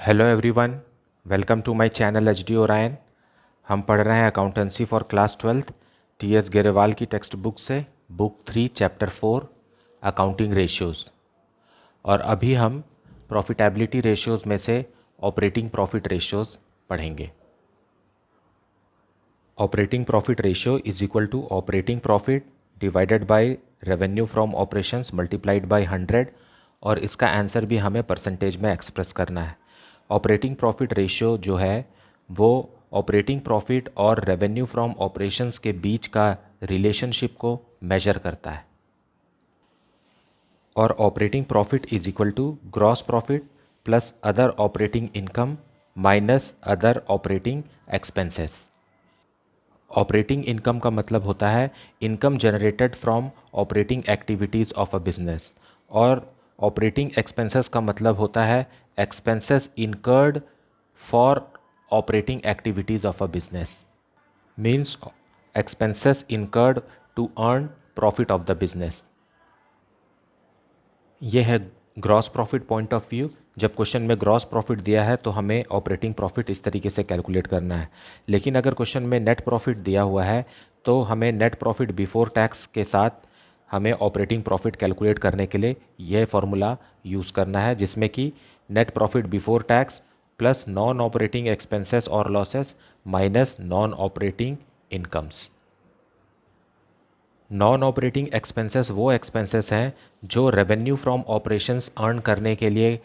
Hello everyone, welcome to my channel HD Orion. हम पढ़ रहे हैं accountancy for class 12 TS Grewal की टेक्स्ट बुक से, बुक 3 चैप्टर 4 अकाउंटिंग रेशियोज़। और अभी हम प्रॉफिटेबिलिटी रेशियोज़ में से ऑपरेटिंग प्रॉफिट रेशियोज़ पढ़ेंगे। Operating profit ratio is equal to operating profit divided by revenue from operations multiplied by 100, और इसका आंसर भी हमें परसेंटेज में एक्सप्रेस करना है। ऑपरेटिंग प्रॉफिट रेशियो जो है वो ऑपरेटिंग प्रॉफिट और रेवेन्यू फ्रॉम ऑपरेशंस के बीच का रिलेशनशिप को मेजर करता है। और operating profit is equal to gross profit plus other operating income minus other operating expenses. Operating income का मतलब होता है income generated from operating activities of a business, और ऑपरेटिंग एक्सपेंसेस का मतलब होता है expenses incurred for operating activities of a business, means expenses incurred to earn profit of the business. ये है gross profit point of view. जब question में gross profit दिया है तो हमें ऑपरेटिंग प्रॉफिट इस तरीके से कैलकुलेट करना है। लेकिन अगर क्वेश्चन में नेट प्रॉफिट दिया हुआ है तो हमें नेट प्रॉफिट बिफोर टैक्स के साथ हमें ऑपरेटिंग प्रॉफिट कैलकुलेट करने के लिए यह फॉर्मूला यूज़ करना है, जिसमें कि net profit before tax plus non operating expenses और losses minus non operating incomes. Non operating expenses वो एक्सपेंसेस हैं जो रेवेन्यू फ्रॉम ऑपरेशंस अर्न करने के लिए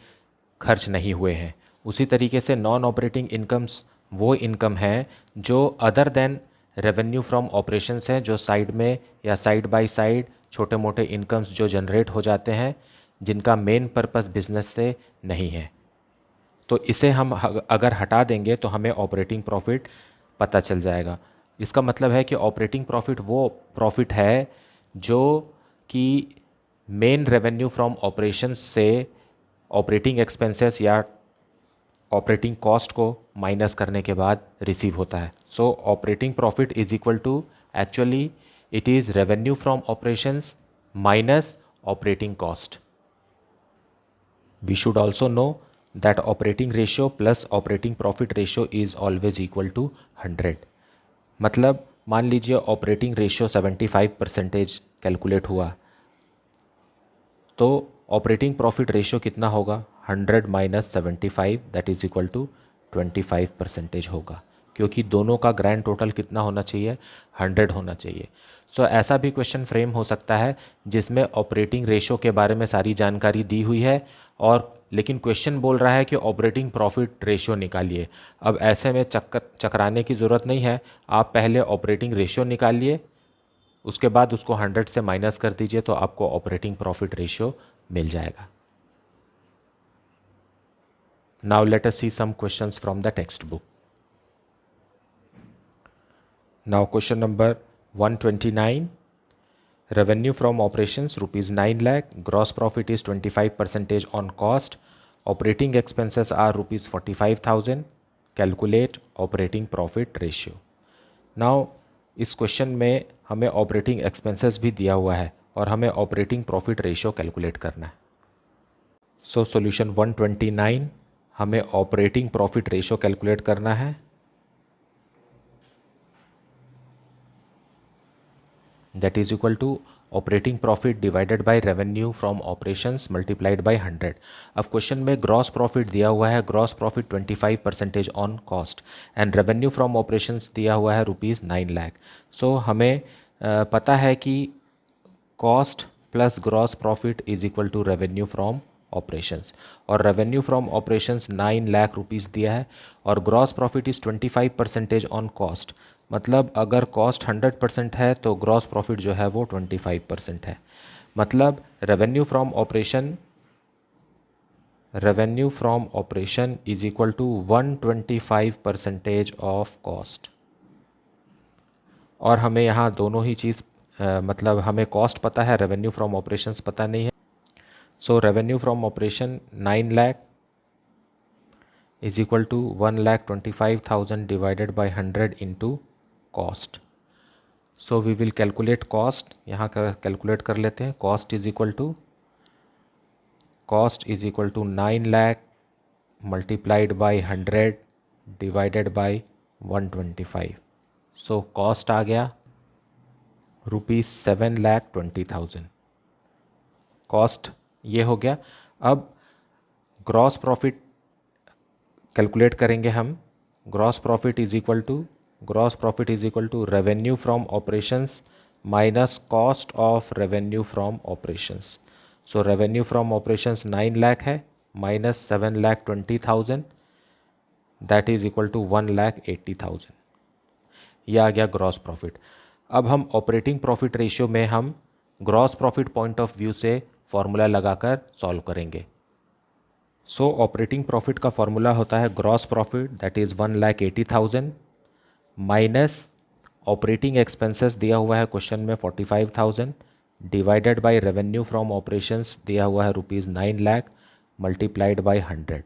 खर्च नहीं हुए हैं। उसी तरीके से नॉन ऑपरेटिंग इनकम्स वो इनकम है जो other than revenue from operations हैं, जो साइड में या साइड बाय साइड छोटे मोटे इनकम्स जो जनरेट हो जाते हैं, जिनका मेन पर्पस बिजनेस से नहीं है। तो इसे हम अगर हटा देंगे तो हमें ऑपरेटिंग प्रॉफिट पता चल जाएगा। इसका मतलब है कि ऑपरेटिंग प्रॉफिट वो प्रॉफिट है जो कि मेन रेवेन्यू फ्रॉम ऑपरेशंस से ऑपरेटिंग एक्सपेंसेस या ऑपरेटिंग कॉस्ट को माइनस करने के बाद रिसीव होता है। So operating profit is equal to actually it is revenue from operations minus operating cost. We should also know that operating ratio plus operating profit ratio is always equal to 100। मतलब मान लीजिए operating ratio 75% calculate हुआ, तो operating profit ratio कितना होगा? 100 minus 75 that is equal to 25% होगा, क्योंकि दोनों का ग्रैंड टोटल कितना होना चाहिए? 100 होना चाहिए। सो ऐसा भी क्वेश्चन फ्रेम हो सकता है जिसमें ऑपरेटिंग रेशियो के बारे में सारी जानकारी दी हुई है, और लेकिन क्वेश्चन बोल रहा है कि ऑपरेटिंग प्रॉफिट रेशियो निकालिए। अब ऐसे में चकराने की ज़रूरत नहीं है, आप पहले ऑपरेटिंग रेशियो निकालिए, उसके बाद उसको 100 से माइनस कर दीजिए तो आपको ऑपरेटिंग प्रॉफिट रेशियो मिल जाएगा। Now let us see some questions from the text book. Now question number 129, revenue from operations rupees 9 lakh, gross profit is 25% on cost, operating expenses are rupees 45,000, calculate operating profit ratio। now इस question में हमें operating expenses भी दिया हुआ है और हमें operating profit ratio calculate करना है। सो सॉल्यूशन 129, हमें ऑपरेटिंग प्रॉफिट रेशियो कैलकुलेट करना है। that is equal to operating profit divided by revenue from operations multiplied by 100। अब क्वेश्चन में ग्रॉस प्रॉफिट दिया हुआ है, gross profit 25% on cost, and revenue from operations दिया हुआ है रुपीज़ 9 लाख। सो हमें पता है कि cost plus gross profit is equal to revenue from operations, और revenue from operations 9 lakh rupees दिया है, और gross profit is 25% on cost. मतलब अगर कॉस्ट 100% है तो ग्रॉस प्रॉफिट जो है वो 25% है। मतलब revenue from operation is equal to 125% of cost. और हमें यहाँ दोनों ही चीज़ मतलब हमें कॉस्ट पता है, रेवेन्यू फ्रॉम ऑपरेशंस पता नहीं है। सो revenue from operation 9 lakh is equal to 1,25,000 divided by 100 into cost. So we will calculate cost, यहाँ कैलकुलेट कर लेते हैं। Cost is equal to 9 lakh multiplied by 100 divided by 125। So cost आ गया ₹7,20,000। कॉस्ट ये हो गया। अब ग्रॉस प्रॉफिट कैलकुलेट करेंगे हम। Gross profit is equal to revenue from operations minus cost of revenue from operations. So revenue from operations 9 lakh है minus 7,20,000, that is equal to 1,80,000। यह आ गया ग्रॉस प्रॉफिट। अब हम ऑपरेटिंग प्रॉफिट रेशियो में हम gross profit point of view से formula लगाकर सॉल्व करेंगे। सो ऑपरेटिंग प्रॉफिट का फॉर्मूला होता है gross profit that is 1,80,000 minus operating expenses दिया हुआ है क्वेश्चन में 45,000 divided by revenue from operations दिया हुआ है ₹9 लाख मल्टीप्लाइड बाय 100।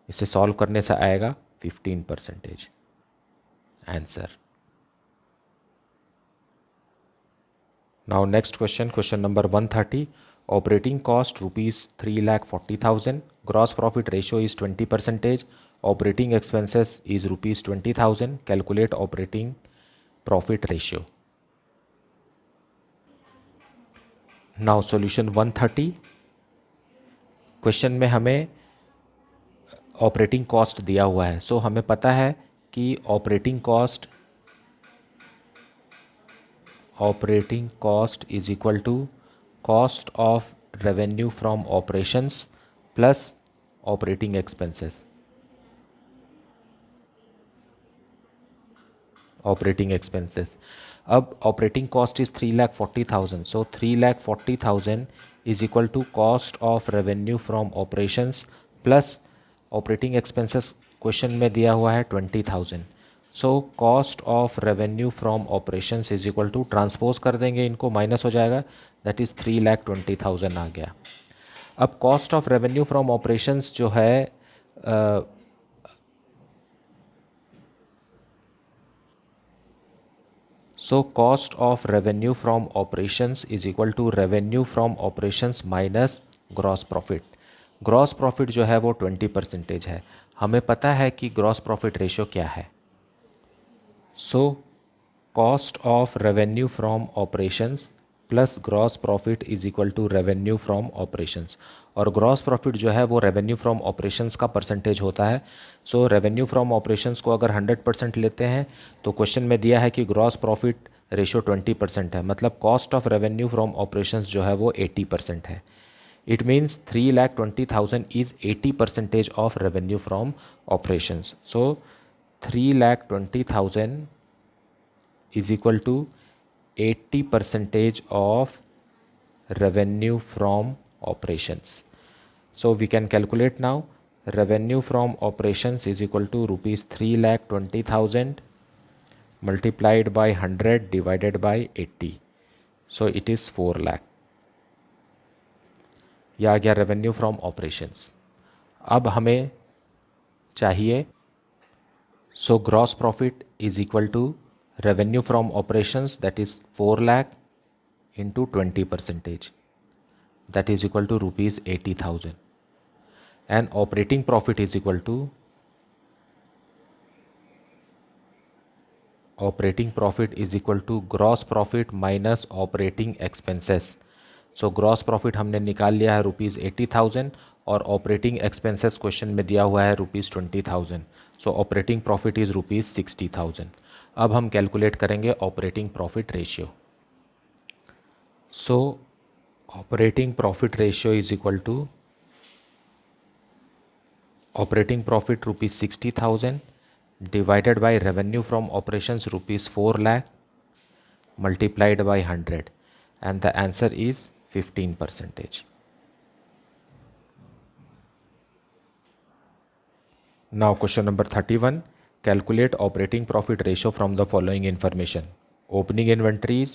इसे सॉल्व करने से आएगा 15% answer. Now next question number 130। Operating cost ₹3,40,000, gross profit ratio is 20%, operating expenses is ₹20,000, calculate operating profit ratio. Now solution 130। Question में हमें ऑपरेटिंग कॉस्ट दिया हुआ है। सो हमें पता है कि operating cost is equal to cost of revenue from operations plus operating expenses. अब operating cost is 3,40,000, so 3,40,000 is equal to cost of revenue from operations plus operating expenses question में दिया हुआ है 20,000। So cost of revenue from operations is equal to, transpose कर देंगे इनको, minus हो जाएगा, दैट इज़ 3,20,000 आ गया। अब cost of revenue from operations जो है so cost of revenue from operations is equal to revenue from operations minus gross profit. Gross profit जो है वो 20% है। हमें पता है कि ग्रॉस प्रॉफिट रेशियो क्या है। So cost of revenue from operations plus gross profit is equal to revenue from operations, और ग्रॉस प्रॉफिट जो है वो रेवेन्यू फ्रॉम ऑपरेशंस का परसेंटेज होता है। सो रेवेन्यू फ्रॉम ऑपरेशंस को अगर 100% लेते हैं तो क्वेश्चन में दिया है कि ग्रॉस प्रॉफिट रेशियो 20% है, मतलब cost of revenue from operations जो है वो 80% है। It means 3,20,000 is 80% of revenue from operations. So 3,20,000 is equal to 80% of revenue from operations. So we can calculate now. Revenue from operations is equal to ₹3,20,000 multiplied by 100 divided by 80. So it is 4 lakh. यह आ गया revenue from operations. अब हमें चाहिए so gross profit is equal to revenue from operations, that is 4 lakh into 20%, that is equal to ₹80,000, and operating profit is equal to gross profit minus operating expenses. So gross profit हमने निकाल लिया है ₹80,000 और operating expenses question में दिया हुआ है ₹20,000। So operating profit is ₹60,000। अब हम कैलकुलेट करेंगे operating profit ratio. So operating profit ratio is equal to operating profit ₹60,000 divided by revenue from operations ₹4 lakh multiplied by 100, and the answer is 15%. Now question number 31. Calculate operating profit ratio from the following information. Opening inventories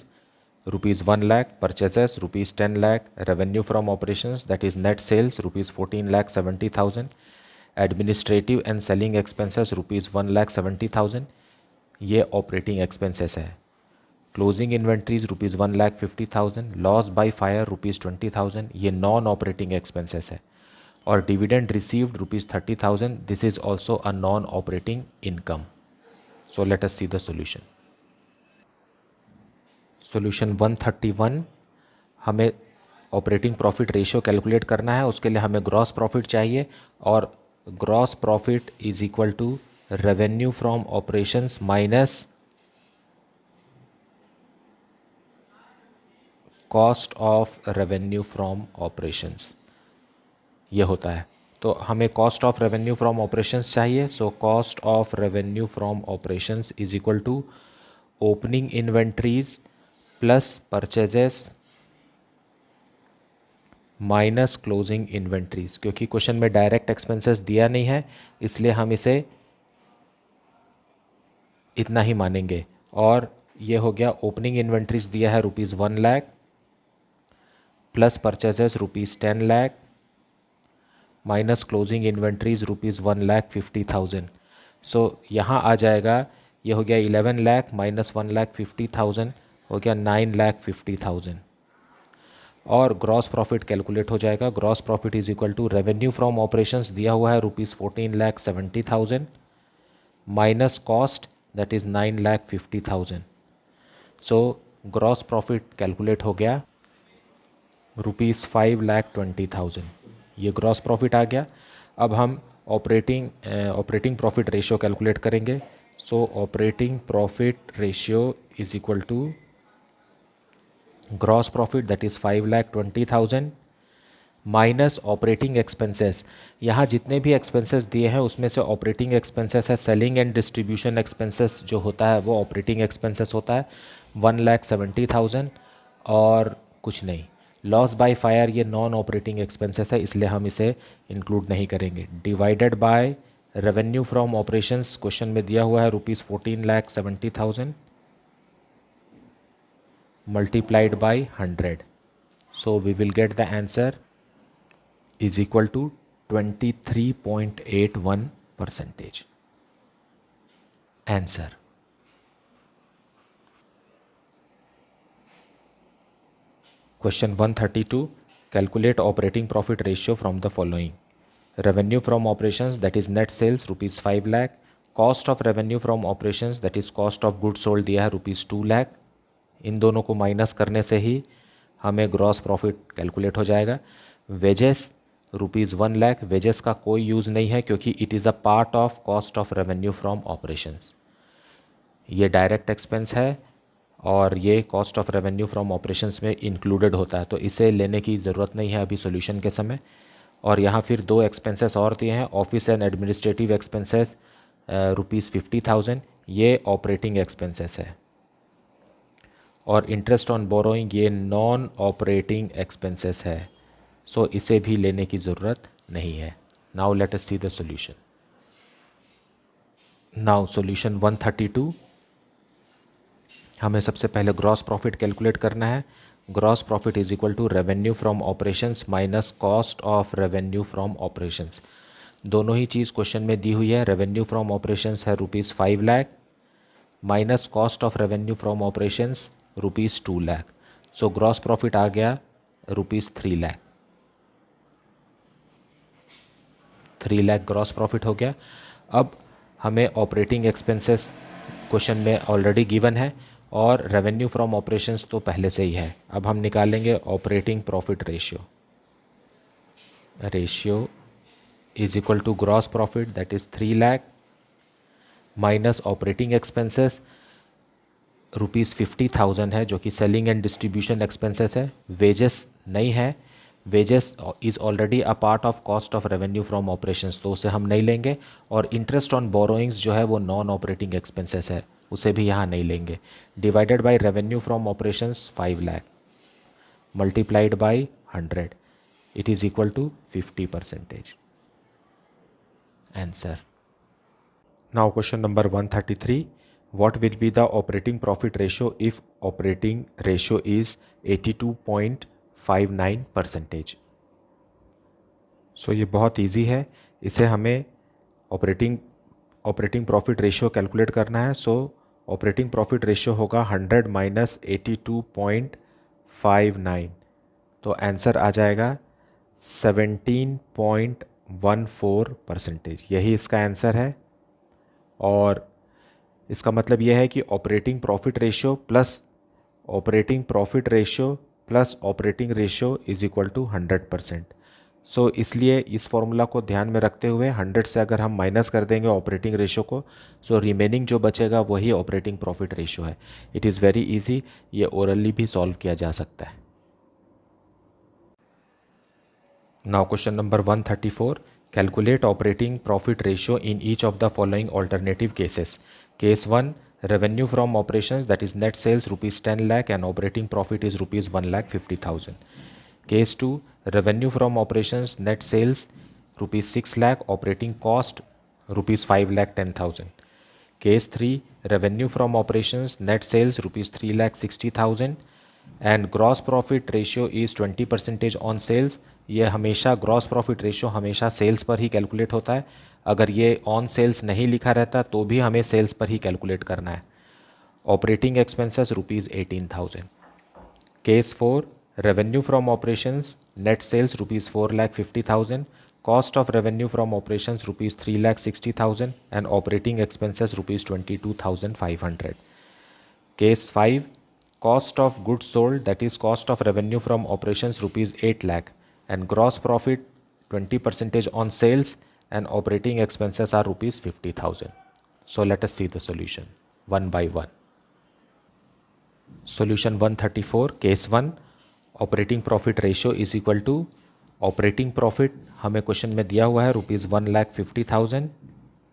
₹1 lakh, purchases ₹10 lakh, revenue from operations that is net sales ₹14,70,000, administrative and selling expenses ₹1,70,000, ये operating expenses है। Closing inventories ₹1,50,000, loss by fire ₹20,000, ये non operating expenses है। और dividend received ₹30,000, this is also a non operating income. So let us see the solution. Solution 131, हमें operating profit ratio calculate करना है. उसके लिए हमें ग्रॉस प्रॉफिट चाहिए और gross profit is equal to revenue from operations minus cost of revenue from operations, ये होता है. तो हमें cost of revenue from operations चाहिए. So cost of revenue from operations is equal to opening inventories plus purchases minus closing inventories. क्योंकि question में direct expenses दिया नहीं है इसलिए हम इसे इतना ही मानेंगे. और ये हो गया ओपनिंग इन्वेंट्रीज दिया है ₹1,00,000 plus purchases ₹10,00,000 minus closing inventories ₹1,50,000. सो यहाँ आ जाएगा, ये हो गया 11,00,000 माइनस 1,50,000 हो गया 9,50,000. और ग्रॉस प्रॉफिट कैलकुलेट हो जाएगा. Gross profit is equal to revenue from operations दिया हुआ है ₹14,70,000 minus cost that is 9,50,000. So gross profit calculate हो गया ₹5,20,000. ये ग्रॉस प्रॉफिट आ गया. अब हम ऑपरेटिंग प्रॉफिट रेशियो कैलकुलेट करेंगे. So operating profit ratio is equal to gross profit that is 5,20,000 minus operating expenses. यहाँ जितने भी एक्सपेंसेस दिए हैं उसमें से ऑपरेटिंग एक्सपेंसेस है. सेलिंग एंड डिस्ट्रीब्यूशन एक्सपेंसेस जो होता है वो ऑपरेटिंग एक्सपेंसेस होता है 1,70,000 और कुछ नहीं. लॉस बाय फायर ये नॉन ऑपरेटिंग एक्सपेंसेस है इसलिए हम इसे इंक्लूड नहीं करेंगे. Divided by revenue from operations question में दिया हुआ है ₹14,70,000 multiplied by 100. So we will get the answer is equal to 23.81%. Answer. Question 132. Calculate operating profit ratio from the following. Revenue from operations that is net sales ₹5,00,000. Cost of revenue from operations that is cost of goods sold दिया है ₹2,00,000. इन दोनों को minus करने से ही हमें gross profit calculate हो जाएगा. Wages ₹1,00,000. Wages का कोई यूज़ नहीं है क्योंकि it is a part of cost of revenue from operations. ये डायरेक्ट एक्सपेंस है और ये cost of revenue from operations में इंक्लूडेड होता है तो इसे लेने की ज़रूरत नहीं है अभी सॉल्यूशन के समय. और यहाँ फिर दो एक्सपेंसेस और दिए हैं. ऑफिस एंड एडमिनिस्ट्रेटिव एक्सपेंसेस ₹50,000 ये ऑपरेटिंग एक्सपेंसेस है. और इंटरेस्ट ऑन बोरोइंग ये नॉन ऑपरेटिंग एक्सपेंसेस है. सो इसे भी लेने की ज़रूरत नहीं है. Now let us see the solution. Now solution 132. हमें सबसे पहले ग्रॉस प्रॉफिट कैलकुलेट करना है. Gross profit is equal to revenue from operations minus cost of revenue from operations. दोनों ही चीज़ क्वेश्चन में दी हुई है. रेवेन्यू फ्रॉम ऑपरेशंस है ₹5,00,000 minus cost of revenue from operations ₹2,00,000. So gross profit आ गया ₹3,00,000. 3,00,000 ग्रॉस प्रॉफिट हो गया. अब हमें ऑपरेटिंग एक्सपेंसेस क्वेश्चन में ऑलरेडी गिवन है और रेवेन्यू फ्रॉम ऑपरेशंस तो पहले से ही है. अब हम निकालेंगे operating profit ratio. Ratio is equal to gross profit that is 3,00,000 minus operating expenses ₹50,000 है जो कि सेलिंग एंड डिस्ट्रीब्यूशन एक्सपेंसेस है. वेजेस नहीं है. Wages is already a part of cost of revenue from operations तो उसे हम नहीं लेंगे. और इंटरेस्ट ऑन बोरोइंग्स जो है वो नॉन ऑपरेटिंग एक्सपेंसेस है उसे भी यहाँ नहीं लेंगे. Divided by revenue from operations 5,00,000 multiplied by 100 it is equal to 50%. Answer. Now question number 133. What will be the operating profit ratio if operating ratio is 82.59%? सो ये बहुत इजी है. इसे हमें ऑपरेटिंग प्रॉफिट रेशियो कैलकुलेट करना है. So operating profit ratio होगा 100 minus 82.59. तो answer आ जाएगा 17.14%। यही इसका आंसर है। और इसका मतलब यह है कि operating profit ratio plus operating ratio is equal to 100%। So इसलिए इस फॉर्मूला को ध्यान में रखते हुए 100 से अगर हम माइनस कर देंगे ऑपरेटिंग रेशियो को, सो रिमेनिंग जो बचेगा वही ऑपरेटिंग प्रॉफिट रेशियो है। इट इज़ वेरी इजी, ये ओरली भी सॉल्व किया जा सकता है। Now question number 134, calculate operating profit ratio in each of the following alternative cases. Case 1, revenue from operations, that is net sales rupees 10 lakh and operating profit is rupees 1,50,000. Case 2, revenue from operations, net sales rupees 6 lakh, operating cost rupees 5,10,000. Case 3, revenue from operations, net sales rupees 3,60,000 and gross profit ratio is 20% on sales. ये हमेशा gross profit ratio हमेशा sales पर ही calculate होता है। अगर ये on sales नहीं लिखा रहता तो भी हमें सेल्स पर ही कैलकुलेट करना है। Operating expenses rupees 18,000। Case 4, revenue from operations, net sales rupees 4,50,000, cost of revenue from operations rupees 3,60,000 and operating expenses rupees 22,500। Case 5, cost of goods sold, that is cost of revenue from operations rupees 8 lakh and gross profit 20% on sales and operating expenses are rupees 50,000. So let us see the solution one by one. Solution 134, case 1, operating profit ratio is equal to operating profit हमें question में दिया हुआ है rupees 1,50,000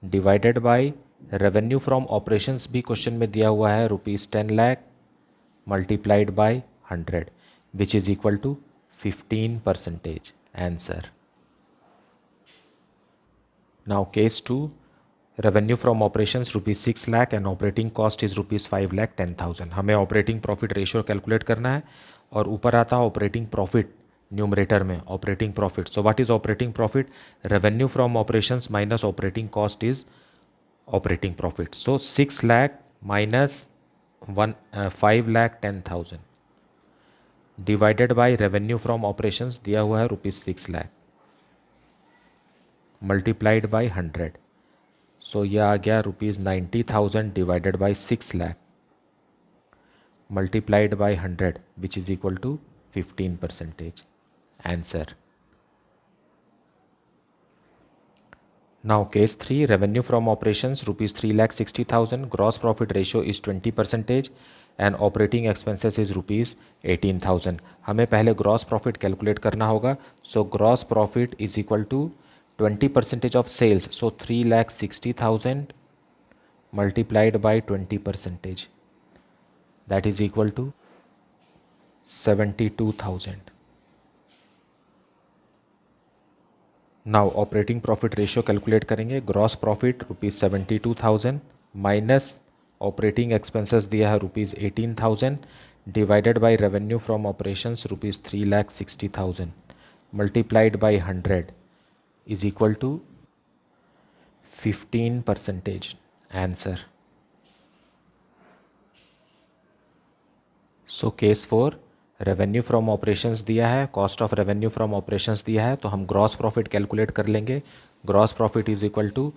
divided by revenue from operations भी question में दिया हुआ है rupees 10 lakh multiplied by 100 which is equal to 15%. Answer. Now case 2, revenue from operations rupees 6 lakh and operating cost is rupees 5,10,000. हमें ऑपरेटिंग प्रॉफिट रेशियो कैलकुलेट करना है और ऊपर आता है ऑपरेटिंग प्रॉफिट न्यूमरेटर में operating profit. So what is operating profit? Revenue from operations minus operating cost is operating profit. So 6 lakh minus 5,10,000 divided by revenue from operations दिया हुआ है rupees 6 lakh multiplied by 100। So यह आ गया rupees 90,000 divided by 6 lakh multiplied by 100 which is equal to 15%. Answer. Now case 3, revenue from operations rupees 3,60,000, gross profit ratio is 20% and operating expenses is rupees 18,000. हमें पहले gross profit calculate करना होगा। So gross profit is equal to 20% of sales. So 3,60,000 multiplied by 20%, that is equal to 72,000. Now operating profit ratio calculate करेंगे। Gross profit rupees 72,000 minus operating expenses दिया है rupees 18,000 divided by revenue from operations rupees 3,60,000 multiplied by 100 is equal to 15%. Answer. So case 4, revenue from operations दिया है, cost of revenue from operations दिया है, तो हम gross profit calculate कर लेंगे। Gross profit is equal to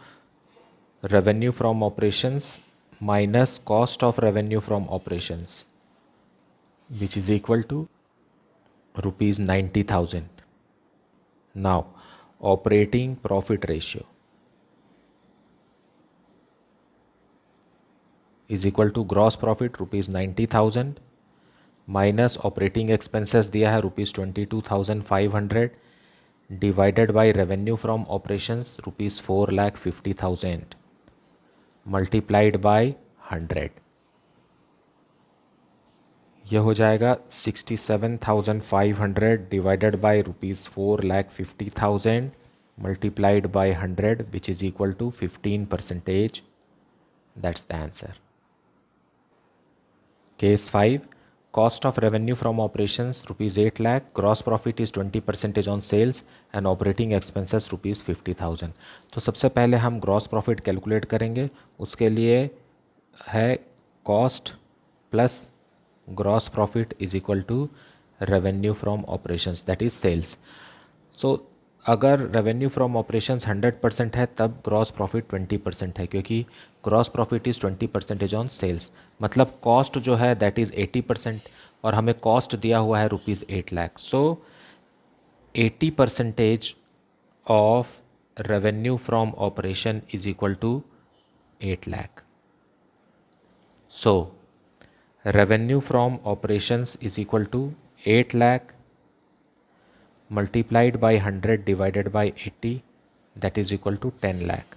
revenue from operations minus cost of revenue from operations which is equal to rupees 90,000. Now operating profit ratio is equal to gross profit rupees 90,000 minus operating expenses दिया है rupees 22,500 divided by revenue from operations rupees 4,50,000 multiplied by 100। यह हो जाएगा 67,500 divided by rupees 4,50,000 multiplied by 100 which is equal to 15%. That's the answer. Case 5, cost of revenue from operations rupees 8 lakh, gross profit is 20% on sales and operating expenses rupees 50,000. तो सबसे पहले हम gross profit calculate करेंगे। उसके लिए है cost plus gross profit is equal to revenue from operations, that is sales. सो अगर revenue from operations 100% है तब ग्रॉस प्रॉफिट 20% है, क्योंकि gross profit is 20% on sales. मतलब कॉस्ट जो है दैट इज़ 80% और हमें कॉस्ट दिया हुआ है ₹8 lakh. So 80% of revenue from operation is equal to 8 lakh. So revenue from operations is equal to 8 lakh multiplied by 100 divided by 80, that is equal to 10 lakh.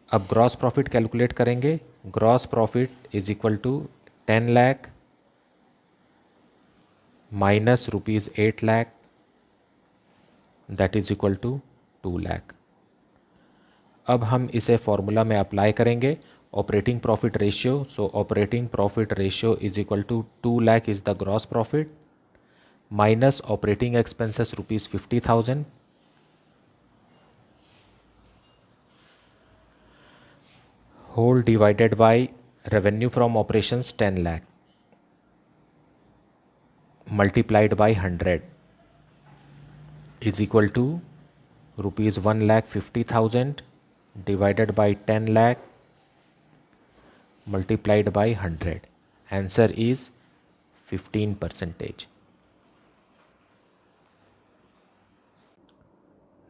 अब gross profit calculate करेंगे। Gross profit is equal to 10 lakh minus ₹8 lakh, that is equal to 2 lakh. अब हम इसे formula में apply करेंगे, operating profit ratio. So operating profit ratio is equal to 2 lakh is the gross profit minus operating expenses ₹50,000 whole divided by revenue from operations 10 lakh multiplied by 100 is equal to ₹1,50,000 divided by 10 lakh multiplied by 100. Answer is 15%.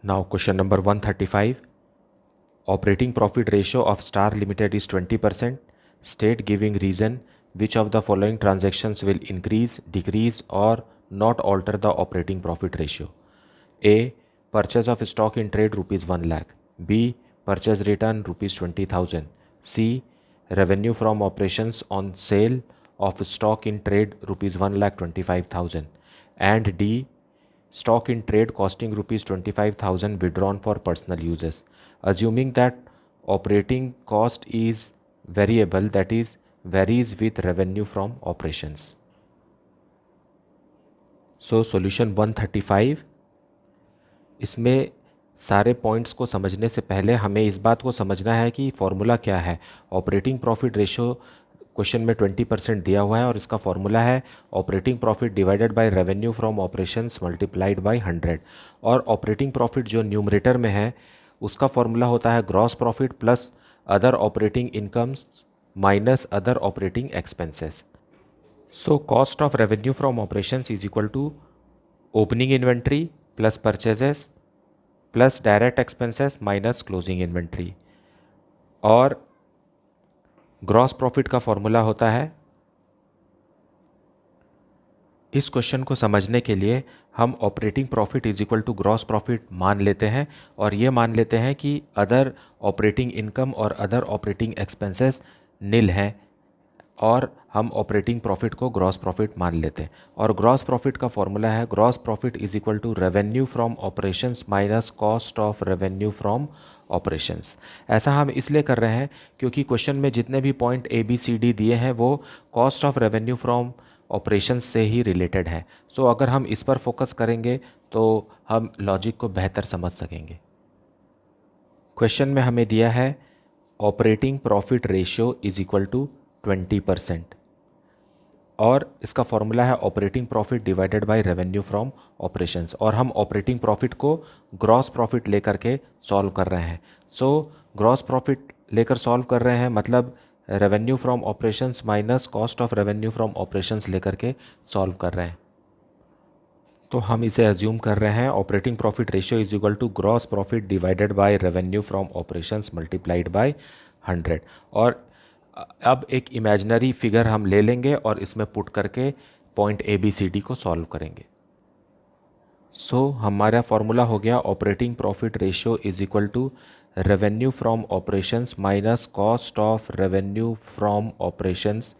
Now question number 135. Operating profit ratio of Star Limited is 20%. State giving reason which of the following transactions will increase, decrease or not alter the operating profit ratio. A. Purchase of stock in trade ₹1 lakh. B. Purchase return ₹20,000. C. Revenue from operations on sale of stock in trade ₹1,25,000. And D. Stock in trade costing ₹25,000 withdrawn for personal uses. Assuming that operating cost is variable, that is varies with revenue from operations. So solution 135. इसमें सारे points को समझने से पहले हमें इस बात को समझना है कि फॉर्मूला क्या है। ऑपरेटिंग प्रॉफिट रेशियो क्वेश्चन में 20% दिया हुआ है और इसका फॉर्मूला है operating profit divided by revenue from operations multiplied by 100। और ऑपरेटिंग प्रॉफिट जो न्यूमरेटर में है उसका फॉर्मूला होता है gross profit plus other operating incomes minus other operating expenses. So cost of revenue from operations is equal to opening inventory plus purchases plus direct expenses minus closing inventory. और gross profit का formula होता है, इस question को समझने के लिए हम operating profit is equal to gross profit मान लेते हैं और ये मान लेते हैं कि अदर ऑपरेटिंग इनकम और अदर ऑपरेटिंग एक्सपेंसेस निल हैं और हम ऑपरेटिंग प्रॉफिट को ग्रॉस प्रॉफिट मान लेते हैं। और ग्रॉस प्रॉफिट का फॉर्मूला है gross profit is equal to revenue from operations minus cost of revenue from operations. ऐसा हम इसलिए कर रहे हैं क्योंकि क्वेश्चन में जितने भी पॉइंट ABCD दिए हैं वो cost of revenue from operations से ही रिलेटेड है। सो अगर हम इस पर फोकस करेंगे तो हम लॉजिक को बेहतर समझ सकेंगे। क्वेश्चन में हमें दिया है operating profit ratio is equal to 20% और इसका फॉर्मूला है operating profit divided by revenue from operations और हम ऑपरेटिंग प्रॉफिट को ग्रॉस प्रॉफिट लेकर के सॉल्व कर रहे हैं। सो ग्रॉस प्रॉफिट लेकर सॉल्व कर रहे हैं मतलब revenue from operations minus cost of revenue from operations लेकर के सॉल्व कर रहे हैं। तो हम इसे अज्यूम कर रहे हैं operating profit ratio is equal to gross profit divided by revenue from operations multiplied by 100। और अब एक इमेजिनरी फिगर हम ले लेंगे और इसमें पुट करके पॉइंट ABCD को सॉल्व करेंगे। सो हमारा फॉर्मूला हो गया operating profit ratio is equal to revenue from operations minus cost of revenue from operations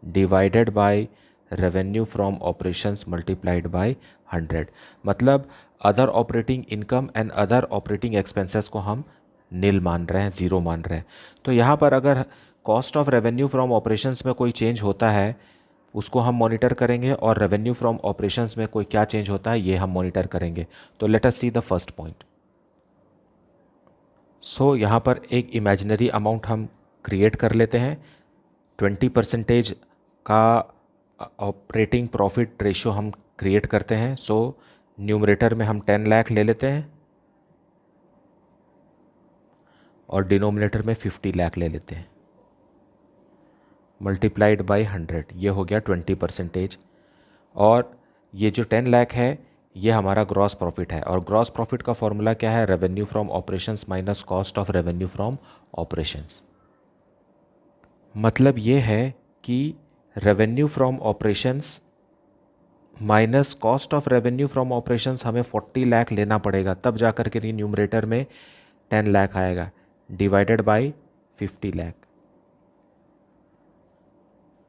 divided by revenue from operations multiplied by 100। मतलब other operating income and other operating expenses को हम नील मान रहे हैं, ज़ीरो मान रहे हैं। तो यहाँ पर अगर cost of revenue from operations में कोई चेंज होता है उसको हम मॉनिटर करेंगे और रेवेन्यू फ्रॉम ऑपरेशंस में कोई क्या चेंज होता है ये हम मॉनिटर करेंगे। तो let us see the first point. So यहाँ पर एक इमेजिनरी अमाउंट हम क्रिएट कर लेते हैं। 20% का ऑपरेटिंग प्रॉफिट रेशियो हम क्रिएट करते हैं। सो न्यूमरेटर में हम 10 लाख ले लेते हैं और डिनोमिनेटर में 50 लाख ले लेते हैं, मल्टीप्लाइड बाई 100, ये हो गया 20%। और ये जो 10 लाख है ये हमारा ग्रॉस प्रॉफिट है, और ग्रॉस प्रॉफिट का फॉर्मूला क्या है, revenue from operations minus cost of revenue from operations. मतलब ये है कि revenue from operations minus cost of revenue from operations हमें 40 लाख लेना पड़ेगा, तब जा कर के न्यूमरेटर में 10 लाख आएगा, divided by 50 lakh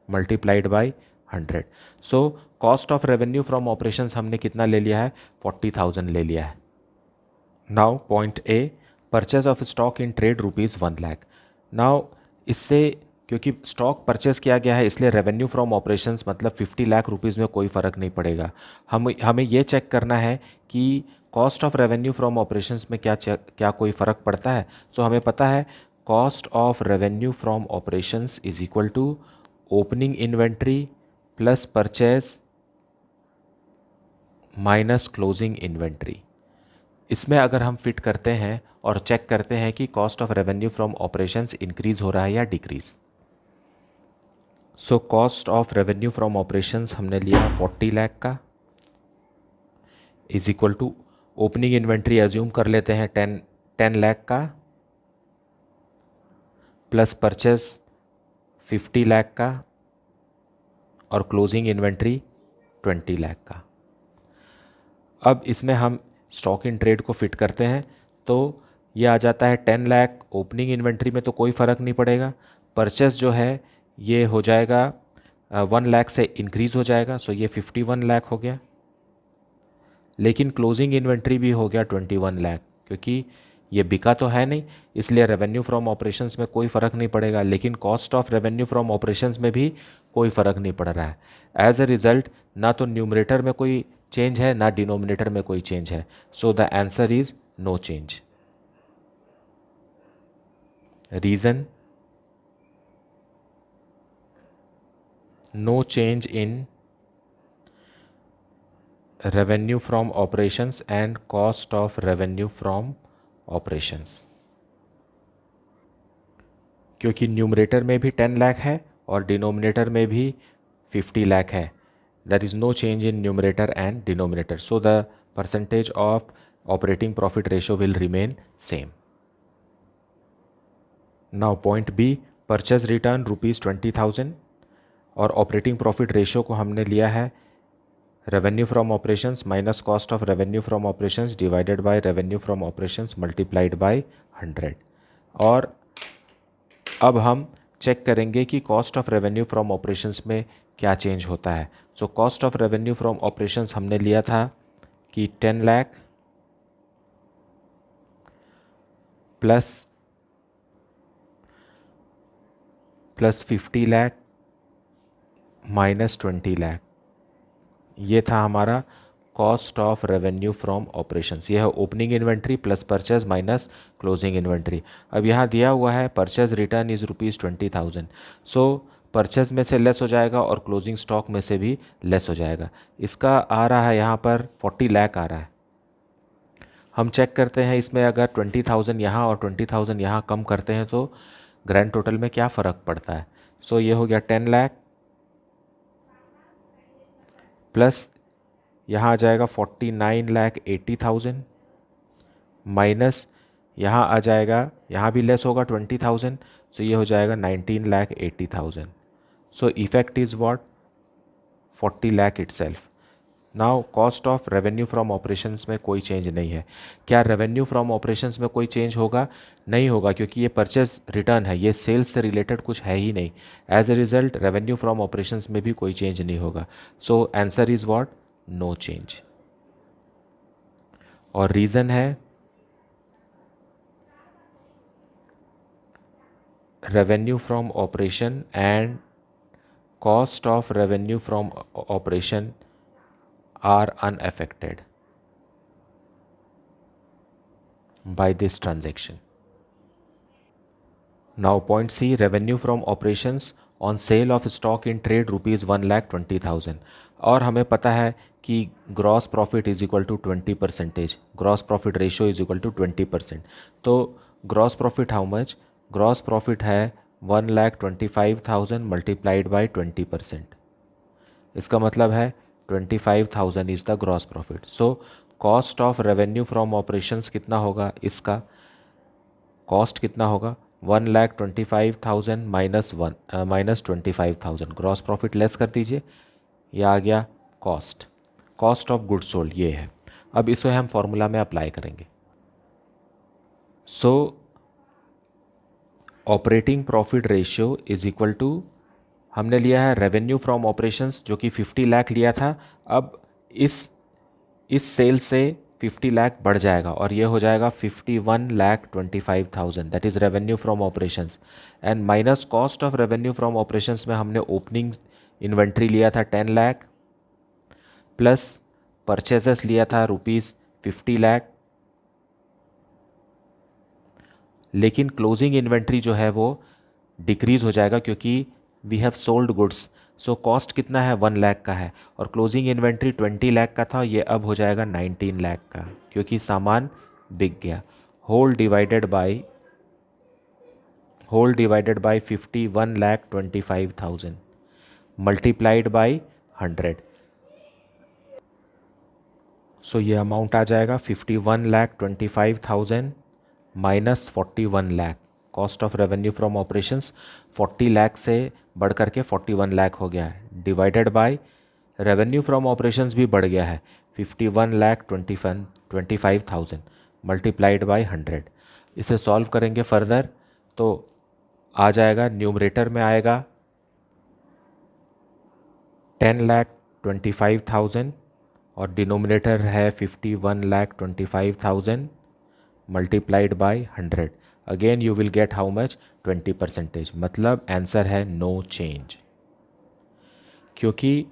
multiplied by 100। So cost of revenue from operations हमने कितना ले लिया है, 40,000 ले लिया है। Now point A, purchase of stock in trade ₹1 lakh. Now इससे क्योंकि स्टॉक परचेज किया गया है इसलिए रेवेन्यू फ्रॉम ऑपरेशंस मतलब 50 लाख रुपीज़ में कोई फ़र्क नहीं पड़ेगा। हमें ये चेक करना है कि cost of revenue from operations में क्या कोई फ़र्क पड़ता है। सो हमें पता है cost of revenue from operations is equal to opening inventory plus purchase minus closing inventory. इसमें अगर हम फिट करते हैं और चेक करते हैं कि cost of revenue from operations increase हो रहा है या decrease. So cost of revenue from operations हमने लिया 40 लाख का, is equal to opening inventory assume कर लेते हैं 10 लाख का, प्लस परचेज 50 लाख का, और क्लोजिंग इन्वेंट्री 20 लाख का। अब इसमें हम स्टॉक इन ट्रेड को फिट करते हैं तो ये आ जाता है 10 लाख। ओपनिंग इन्वेंट्री में तो कोई फ़र्क नहीं पड़ेगा, परचेस जो है ये हो जाएगा 1 लाख से इंक्रीज़ हो जाएगा, सो ये 51 लाख हो गया। लेकिन क्लोजिंग इन्वेंट्री भी हो गया 21 लाख, क्योंकि ये बिका तो है नहीं इसलिए रेवेन्यू फ्रॉम ऑपरेशंस में कोई फ़र्क नहीं पड़ेगा, लेकिन cost of revenue from operations में भी कोई फ़र्क नहीं पड़ रहा है। एज अ रिज़ल्ट ना तो न्यूमरेटर में कोई चेंज है ना डिनोमिनेटर में कोई चेंज है। So the answer is no change. Reason, no change in revenue from operations and cost of revenue from operations, क्योंकि न्यूमरेटर में भी 10 लाख है और डिनोमिनेटर में भी 50 लाख है। There is no change in numerator and denominator, so the percentage of operating profit ratio will remain same. Now point B, purchase return ₹20,000 और operating profit ratio को हमने लिया है revenue from operations minus cost of revenue from operations divided by revenue from operations multiplied by 100। और अब हम check करेंगे कि cost of revenue from operations में क्या चेंज होता है। So cost of revenue from operations हमने लिया था कि 10 लाख प्लस 50 लाख माइनस 20 लाख, ये था हमारा cost of revenue from operations. ये है opening inventory plus purchase minus closing inventory. अब यहाँ दिया हुआ है purchase return is ₹20,000, so purchase में से लेस हो जाएगा और क्लोजिंग स्टॉक में से भी लेस हो जाएगा। इसका आ रहा है यहाँ पर 40 लाख आ रहा है। हम चेक करते हैं इसमें अगर 20,000 यहाँ और 20,000 यहाँ कम करते हैं तो ग्रैंड टोटल में क्या फ़र्क पड़ता है। सो ये हो गया 10 लाख प्लस यहाँ आ जाएगा 49,80,000 माइनस यहाँ आ जाएगा, यहाँ भी लेस होगा 20,000, सो ये हो जाएगा 19,80,000। So effect is what, 40 lakh itself. Now cost of revenue from operations में कोई चेंज नहीं है। क्या रेवेन्यू फ्रॉम ऑपरेशंस में कोई चेंज होगा? नहीं होगा, क्योंकि ये परचेज रिटर्न है, ये सेल्स से रिलेटेड कुछ है ही नहीं। As a result revenue from operations में भी कोई चेंज नहीं होगा। So answer is what, no change. और रीज़न है revenue from operation and cost of revenue from operation are unaffected by this transaction. Now point C, revenue from operations on sale of stock in trade ₹1,20,000 और हमें पता है कि gross profit is equal to 20%, gross profit ratio is equal to 20%। तो gross profit how much, gross profit है 1,25,000 multiplied by 20%। इसका मतलब है 25,000 is the gross profit. So cost of revenue from operations कितना होगा, इसका कॉस्ट कितना होगा 1,25,000 माइनस 25,000, ग्रॉस प्रॉफिट लेस कर दीजिए, यह आ गया cost, cost of goods sold ये है। अब इसे हम फॉर्मूला में अप्लाई करेंगे। So operating profit ratio is equal to, हमने लिया है रेवेन्यू फ्रॉम ऑपरेशंस जो कि 50 लाख लिया था। अब इस सेल से 50 लाख बढ़ जाएगा और ये हो जाएगा 51,25,000, that is revenue from operations. And minus cost of revenue from operations में हमने ओपनिंग इन्वेंट्री लिया था 10 लाख, प्लस परचेजेस लिया था ₹50 लाख, लेकिन क्लोजिंग इन्वेंट्री जो है वो डिक्रीज हो जाएगा क्योंकि we have sold goods. So cost कितना है 1 लाख का है और क्लोजिंग इन्वेंट्री 20 लाख का था, ये अब हो जाएगा 19 लाख का क्योंकि सामान बिक गया। Whole divided by 51,25,000 multiplied by 100। So ये अमाउंट आ जाएगा 51,25,000 minus 41 lakh. Cost of revenue from operations 40 lakh से बढ़ करके 41 लाख हो गया है, divided by revenue from operations भी बढ़ गया है 51,25,000 मल्टीप्लाइड बाय 100। इसे सॉल्व करेंगे फर्दर तो आ जाएगा, न्यूमरेटर में आएगा 10,25,000 और डिनोमिनेटर है 51,25,000 multiplied by 100। Again you will get how much 20%, मतलब आंसर है नो चेंज। क्योंकि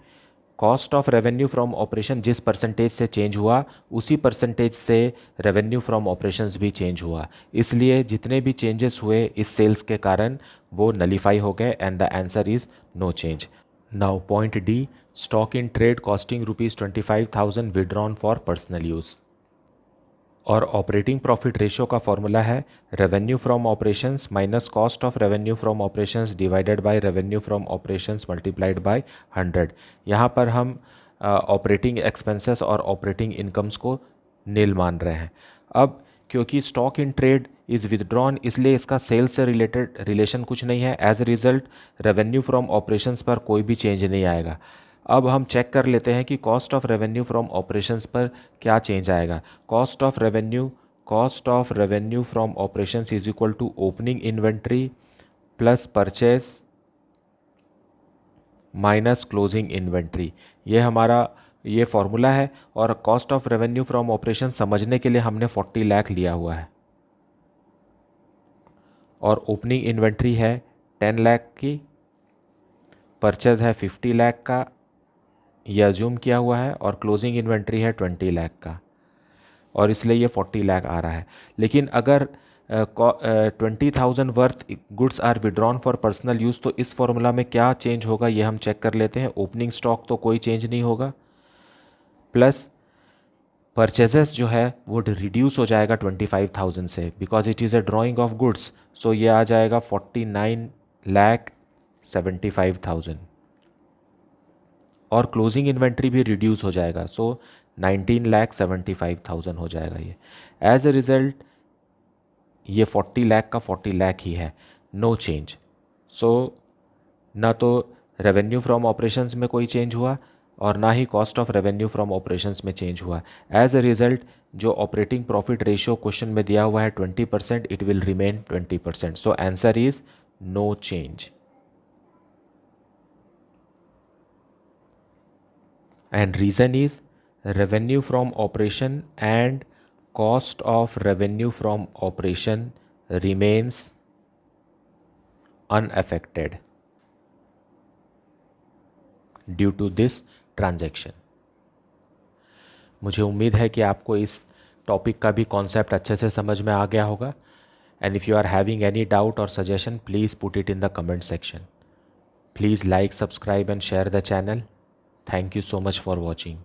cost of revenue from operation जिस परसेंटेज से चेंज हुआ उसी परसेंटेज से रेवेन्यू फ्रॉम ऑपरेशंस भी चेंज हुआ, इसलिए जितने भी चेंजेस हुए इस सेल्स के कारण वो नलीफाई हो गए and the answer is no change. Now point D, stock in trade costing ₹25,000 withdrawn for personal use. और ऑपरेटिंग प्रॉफिट रेशियो का फॉर्मूला है revenue from operations minus cost of revenue from operations divided by revenue from operations multiplied by 100। यहाँ पर हम operating expenses और operating incomes को nil मान रहे हैं। अब क्योंकि stock in trade is withdrawn इसलिए इसका सेल्स से रिलेटेड रिलेशन कुछ नहीं है, as a result revenue from operations पर कोई भी चेंज नहीं आएगा। अब हम चेक कर लेते हैं कि cost of revenue from operations पर क्या चेंज आएगा। Cost of revenue from operations is equal to opening inventory plus purchase minus closing inventory, ये हमारा ये फॉर्मूला है। और cost of revenue from operation समझने के लिए हमने 40 लाख लिया हुआ है और ओपनिंग इन्वेंट्री है 10 लाख की, परचेज है 50 लाख का, ये अज्यूम किया हुआ है, और क्लोजिंग इन्वेंट्री है 20 लाख का और इसलिए ये 40 लाख आ रहा है। लेकिन अगर 20,000 worth goods are withdrawn for personal use तो इस फॉर्मूला में क्या चेंज होगा ये हम चेक कर लेते हैं। ओपनिंग स्टॉक तो कोई चेंज नहीं होगा, प्लस परचेजेस जो है वो रिड्यूस हो जाएगा 25,000 से because it is a drawing of goods. So ये आ जाएगा 49,75,000 और क्लोजिंग इन्वेंट्री भी रिड्यूस हो जाएगा, सो 19,75,000 हो जाएगा ये। एज ए रिज़ल्ट ये 40 लाख का 40 लाख ही है, नो चेंज। सो ना तो रेवेन्यू फ्रॉम ऑपरेशंस में कोई चेंज हुआ और ना ही cost of revenue from operations में चेंज हुआ। एज ए रिज़ल्ट जो ऑपरेटिंग प्रॉफिट रेशियो क्वेश्चन में दिया हुआ है 20%, it will remain 20%। So answer is no change. And reason is revenue from operation and cost of revenue from operation remains unaffected due to this transaction। मुझे उम्मीद है कि आपको इस टॉपिक का भी कॉन्सेप्ट अच्छे से समझ में आ गया होगा। And if you are having any doubt और suggestion please put it in the comment section. Please like, subscribe and share the channel. Thank you so much for watching.